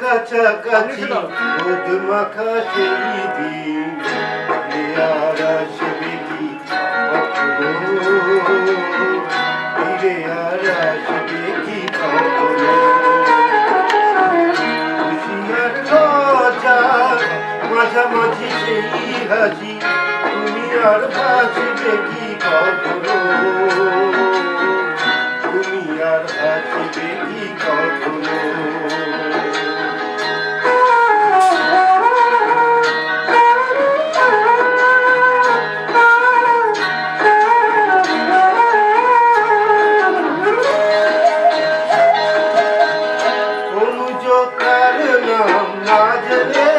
কাছাকাছি রোদ মাখা সেই দিন আর আসবে কি কখনো, ফিরে আর আসবে কি কখনো। খুশি আর লজ্জা মাঝামাঝি সেই হাসি, তুমি আর হাসবে কি কখনো, তুমি আর হাসবে কি কখনো। অনুযোগের নাম না জেনে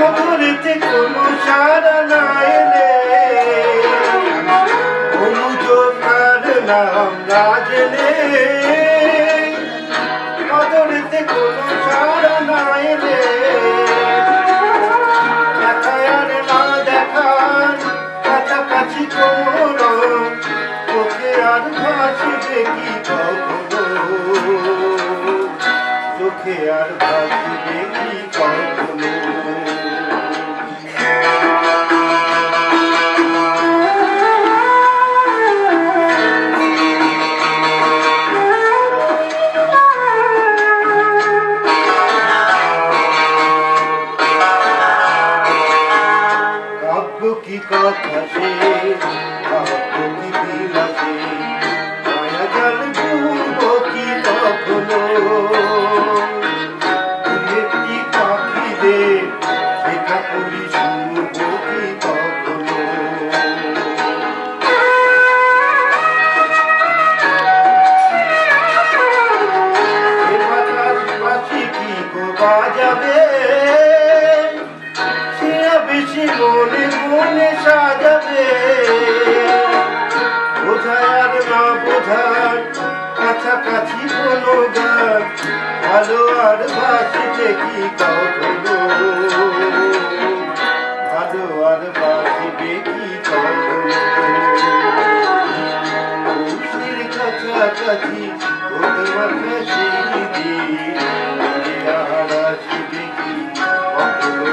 অদূরেতে কোনো সারা না এলে, অনুযোগের নাম না জেনে অদূরেতে কোনো সারা না এলে, দেখায় আর না দেখার কাছাকাছি কোনো রং, চোখে আর ভাসবে কি কখনো, চোখে আর ভাসবে কি কখনো। কাব্য কি কথা সে, কাব্য কি বিলাসে, মায়া জাল ঘুরব কি কখনো, একটি পাখিদের শেখা করি শুনব কি কখনো। বাতাস বাসি কি গো বাজাবে, বেশি মনে মনে সাজাবে, বোঝায় আর না বোঝার কাছাকাছি কোনো গান, ভালো আর বাসবে কি কখনো, ভালো আর বাসবে কি কখনো। খুশির কাছাকাছি রোদ মাখা সেই দিন আর আসবে কি কখনো,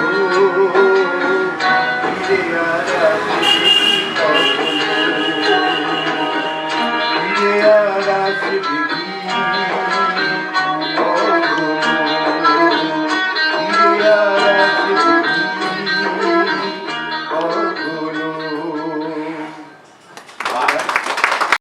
ফিরে আর আসবে কি কখনো, ফিরে আর আসবে কি।